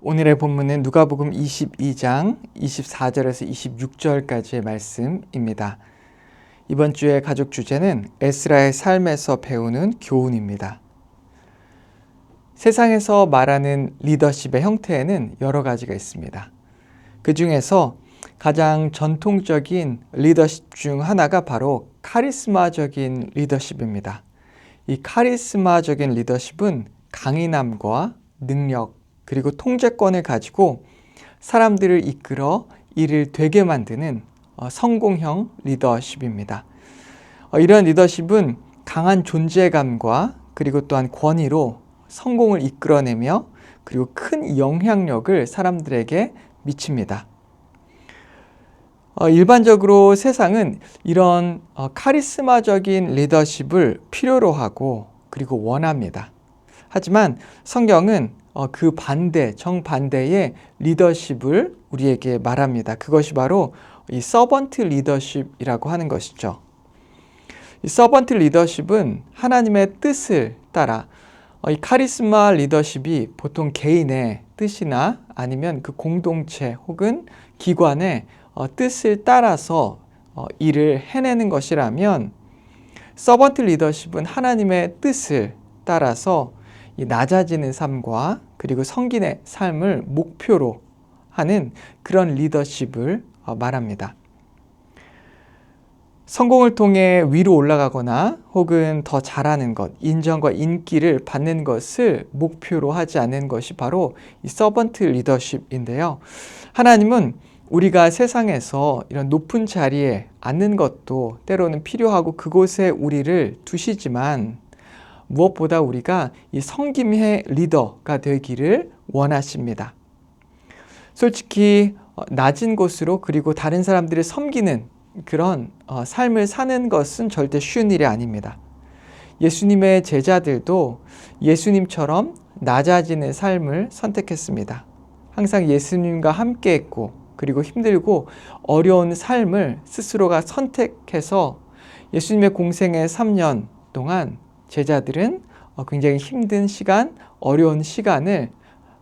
오늘의 본문은 누가복음 22장 24절에서 26절까지의 말씀입니다. 이번 주의 가족 주제는 에스라의 삶에서 배우는 교훈입니다. 세상에서 말하는 리더십의 형태에는 여러 가지가 있습니다. 그 중에서 가장 전통적인 리더십 중 하나가 바로 카리스마적인 리더십입니다. 이 카리스마적인 리더십은 강인함과 능력, 그리고 통제권을 가지고 사람들을 이끌어 일을 되게 만드는 성공형 리더십입니다. 이런 리더십은 강한 존재감과 그리고 또한 권위로 성공을 이끌어내며 그리고 큰 영향력을 사람들에게 미칩니다. 일반적으로 세상은 이런 카리스마적인 리더십을 필요로 하고 그리고 원합니다. 하지만 성경은 그 반대, 정반대의 리더십을 우리에게 말합니다. 그것이 바로 이 서번트 리더십이라고 하는 것이죠. 이 서번트 리더십은 하나님의 뜻을 따라 이 카리스마 리더십이 보통 개인의 뜻이나 아니면 그 공동체 혹은 기관의 뜻을 따라서 일을 해내는 것이라면 서번트 리더십은 하나님의 뜻을 따라서 이 낮아지는 삶과 그리고 성gin의 삶을 목표로 하는 그런 리더십을 말합니다. 성공을 통해 위로 올라가거나 혹은 더 잘하는 것, 인정과 인기를 받는 것을 목표로 하지 않는 것이 바로 이 서번트 리더십인데요. 하나님은 우리가 세상에서 이런 높은 자리에 앉는 것도 때로는 필요하고 그곳에 우리를 두시지만 무엇보다 우리가 이 섬김의 리더가 되기를 원하십니다. 솔직히 낮은 곳으로 그리고 다른 사람들을 섬기는 그런 삶을 사는 것은 절대 쉬운 일이 아닙니다. 예수님의 제자들도 예수님처럼 낮아지는 삶을 선택했습니다. 항상 예수님과 함께 했고 그리고 힘들고 어려운 삶을 스스로가 선택해서 예수님의 공생의 3년 동안 제자들은 굉장히 힘든 시간, 어려운 시간을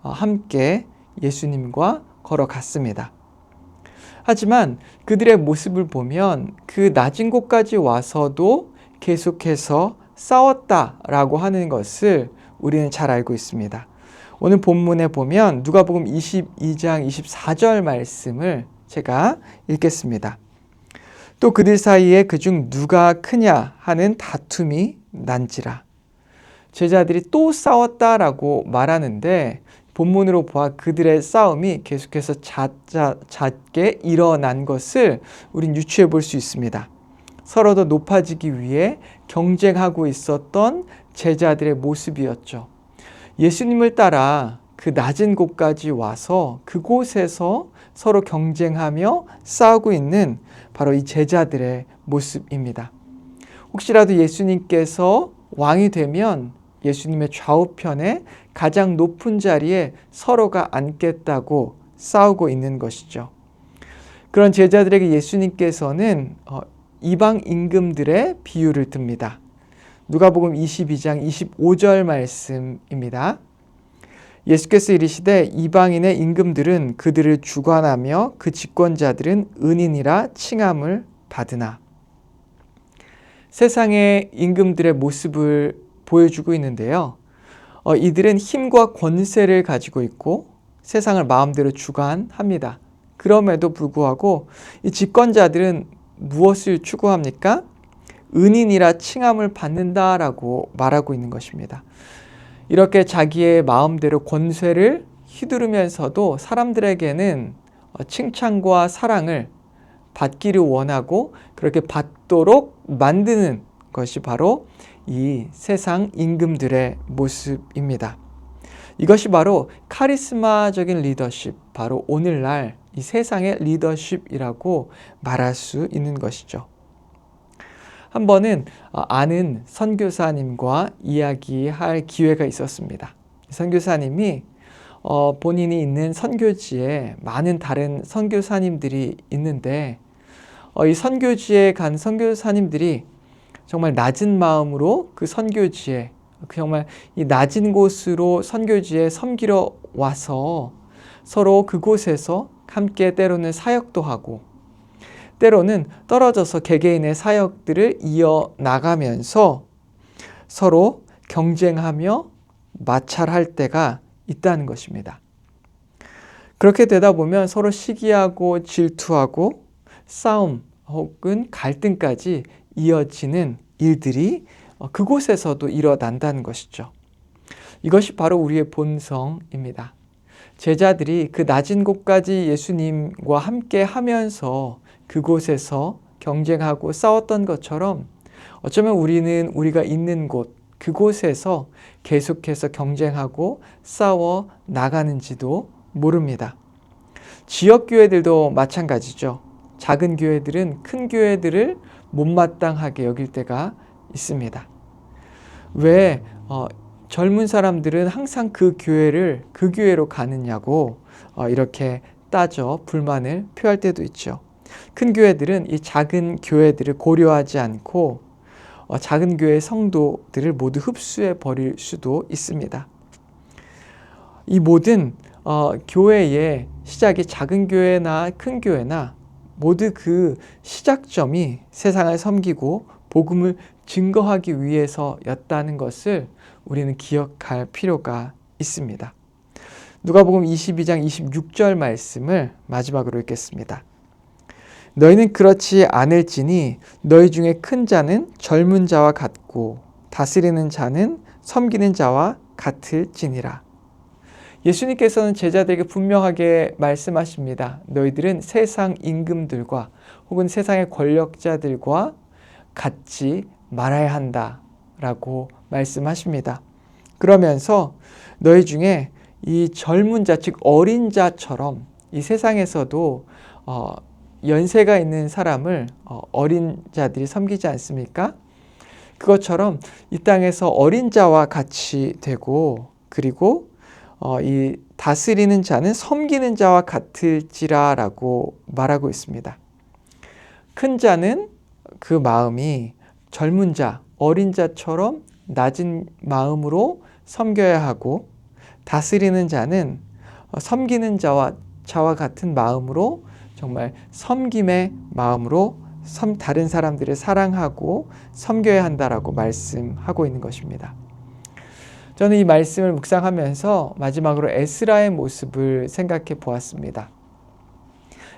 함께 예수님과 걸어갔습니다. 하지만 그들의 모습을 보면 그 낮은 곳까지 와서도 계속해서 싸웠다라고 하는 것을 우리는 잘 알고 있습니다. 오늘 본문에 보면 누가복음 22장 24절 말씀을 제가 읽겠습니다. 또 그들 사이에 그중 누가 크냐 하는 다툼이 난지라. 제자들이 또 싸웠다라고 말하는데 본문으로 보아 그들의 싸움이 계속해서 잦게 일어난 것을 우린 유추해 볼 수 있습니다. 서로 더 높아지기 위해 경쟁하고 있었던 제자들의 모습이었죠. 예수님을 따라 그 낮은 곳까지 와서 그곳에서 서로 경쟁하며 싸우고 있는 바로 이 제자들의 모습입니다. 혹시라도 예수님께서 왕이 되면 예수님의 좌우편에 가장 높은 자리에 서로가 앉겠다고 싸우고 있는 것이죠. 그런 제자들에게 예수님께서는 이방 임금들의 비유를 듭니다. 누가복음 22장 25절 말씀입니다. 예수께서 이르시되 이방인의 임금들은 그들을 주관하며 그 집권자들은 은인이라 칭함을 받으나. 세상의 임금들의 모습을 보여주고 있는데요. 이들은 힘과 권세를 가지고 있고 세상을 마음대로 주관합니다. 그럼에도 불구하고 이 집권자들은 무엇을 추구합니까? 은인이라 칭함을 받는다라고 말하고 있는 것입니다. 이렇게 자기의 마음대로 권세를 휘두르면서도 사람들에게는 칭찬과 사랑을 받기를 원하고 그렇게 받도록 만드는 것이 바로 이 세상 임금들의 모습입니다. 이것이 바로 카리스마적인 리더십, 바로 오늘날 이 세상의 리더십이라고 말할 수 있는 것이죠. 한 번은 아는 선교사님과 이야기할 기회가 있었습니다. 선교사님이 본인이 있는 선교지에 많은 다른 선교사님들이 있는데 이 선교지에 간 선교사님들이 정말 낮은 마음으로 그 선교지에 정말 이 낮은 곳으로 선교지에 섬기러 와서 서로 그곳에서 함께 때로는 사역도 하고 때로는 떨어져서 개개인의 사역들을 이어나가면서 서로 경쟁하며 마찰할 때가 있다는 것입니다. 그렇게 되다 보면 서로 시기하고 질투하고 싸움 혹은 갈등까지 이어지는 일들이 그곳에서도 일어난다는 것이죠. 이것이 바로 우리의 본성입니다. 제자들이 그 낮은 곳까지 예수님과 함께 하면서 그곳에서 경쟁하고 싸웠던 것처럼 어쩌면 우리는 우리가 있는 곳, 그곳에서 계속해서 경쟁하고 싸워 나가는지도 모릅니다. 지역 교회들도 마찬가지죠. 작은 교회들은 큰 교회들을 못마땅하게 여길 때가 있습니다. 왜 젊은 사람들은 항상 그 교회로 가느냐고 이렇게 따져 불만을 표할 때도 있죠. 큰 교회들은 이 작은 교회들을 고려하지 않고 작은 교회 성도들을 모두 흡수해 버릴 수도 있습니다. 이 모든 교회의 시작이 작은 교회나 큰 교회나 모두 그 시작점이 세상을 섬기고 복음을 증거하기 위해서였다는 것을 우리는 기억할 필요가 있습니다. 누가복음 22장 26절 말씀을 마지막으로 읽겠습니다. 너희는 그렇지 않을지니 너희 중에 큰 자는 젊은 자와 같고 다스리는 자는 섬기는 자와 같을지니라. 예수님께서는 제자들에게 분명하게 말씀하십니다. 너희들은 세상 임금들과 혹은 세상의 권력자들과 같지 말아야 한다라고 말씀하십니다. 그러면서 너희 중에 이 젊은 자, 즉 어린 자처럼 이 세상에서도 연세가 있는 사람을 어린 자들이 섬기지 않습니까? 그것처럼 이 땅에서 어린 자와 같이 되고 그리고 이 다스리는 자는 섬기는 자와 같을지라라고 말하고 있습니다. 큰 자는 그 마음이 젊은 자, 어린 자처럼 낮은 마음으로 섬겨야 하고 다스리는 자는 섬기는 자와 같은 마음으로 정말 섬김의 마음으로 다른 사람들을 사랑하고 섬겨야 한다라고 말씀하고 있는 것입니다. 저는 이 말씀을 묵상하면서 마지막으로 에스라의 모습을 생각해 보았습니다.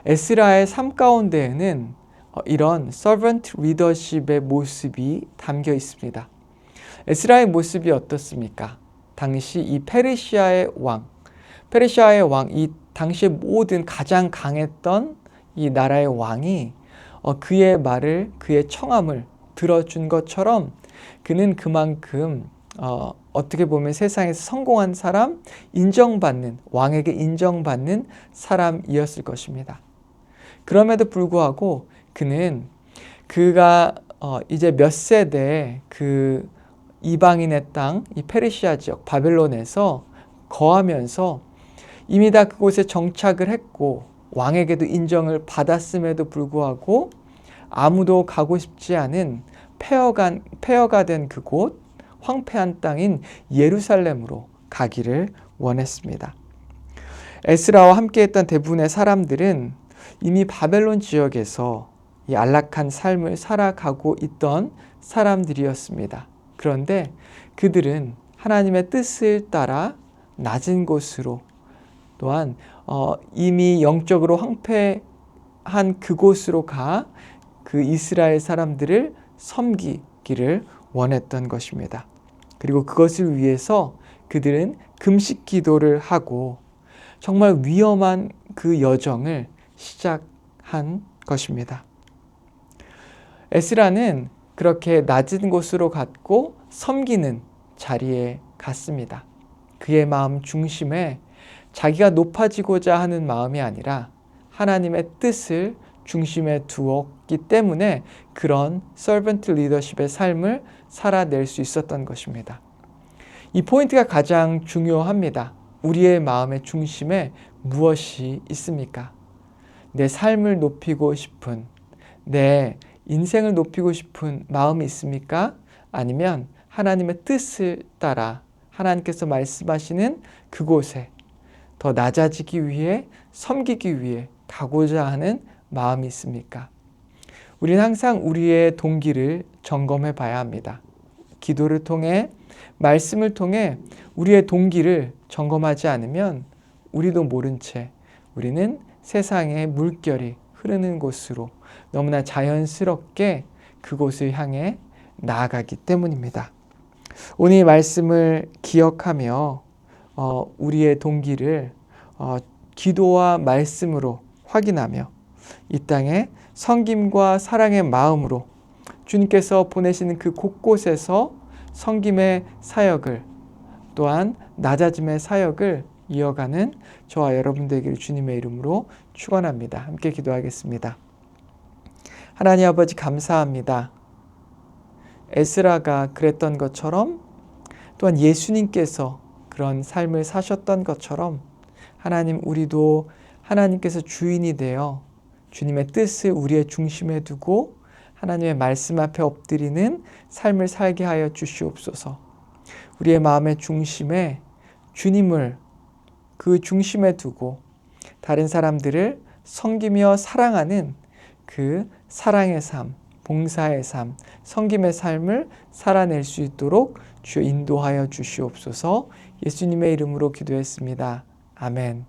에스라의 삶 가운데에는 이런 servant leadership의 모습이 담겨 있습니다. 에스라의 모습이 어떻습니까? 당시 이 페르시아의 왕, 이 당시의 모든 가장 강했던 이 나라의 왕이 그의 말을, 그의 청함을 들어준 것처럼 그는 그만큼 어떻게 보면 세상에서 성공한 사람, 왕에게 인정받는 사람이었을 것입니다. 그럼에도 불구하고 그가 이제 몇 세대 그 이방인의 땅, 이 페르시아 지역, 바벨론에서 거하면서 이미 다 그곳에 정착을 했고 왕에게도 인정을 받았음에도 불구하고 아무도 가고 싶지 않은 폐허가 된 그곳, 황폐한 땅인 예루살렘으로 가기를 원했습니다. 에스라와 함께했던 대부분의 사람들은 이미 바벨론 지역에서 이 안락한 삶을 살아가고 있던 사람들이었습니다. 그런데 그들은 하나님의 뜻을 따라 낮은 곳으로 또한 이미 영적으로 황폐한 그곳으로 가 그 이스라엘 사람들을 섬기기를 원했던 것입니다. 그리고 그것을 위해서 그들은 금식 기도를 하고 정말 위험한 그 여정을 시작한 것입니다. 에스라는 그렇게 낮은 곳으로 갔고 섬기는 자리에 갔습니다. 그의 마음 중심에 자기가 높아지고자 하는 마음이 아니라 하나님의 뜻을 중심에 두었기 때문에 그런 서번트 리더십의 삶을 살아낼 수 있었던 것입니다. 이 포인트가 가장 중요합니다. 우리의 마음의 중심에 무엇이 있습니까? 내 삶을 높이고 싶은, 내 인생을 높이고 싶은 마음이 있습니까? 아니면 하나님의 뜻을 따라 하나님께서 말씀하시는 그곳에 더 낮아지기 위해 섬기기 위해 가고자 하는 마음이 있습니까? 우리는 항상 우리의 동기를 점검해 봐야 합니다. 기도를 통해 말씀을 통해 우리의 동기를 점검하지 않으면 우리도 모른 채 우리는 세상의 물결이 흐르는 곳으로 너무나 자연스럽게 그곳을 향해 나아가기 때문입니다. 오늘 이 말씀을 기억하며 우리의 동기를 기도와 말씀으로 확인하며 이 땅에 섬김과 사랑의 마음으로 주님께서 보내시는 그 곳곳에서 섬김의 사역을 또한 낮아짐의 사역을 이어가는 저와 여러분 되기를 주님의 이름으로 축원합니다. 함께 기도하겠습니다. 하나님 아버지 감사합니다. 에스라가 그랬던 것처럼 또한 예수님께서 그런 삶을 사셨던 것처럼 하나님 우리도 하나님께서 주인이 되어 주님의 뜻을 우리의 중심에 두고 하나님의 말씀 앞에 엎드리는 삶을 살게 하여 주시옵소서. 우리의 마음의 중심에 주님을 그 중심에 두고 다른 사람들을 섬기며 사랑하는 그 사랑의 삶, 봉사의 삶, 섬김의 삶을 살아낼 수 있도록 주여 인도하여 주시옵소서. 예수님의 이름으로 기도했습니다. 아멘.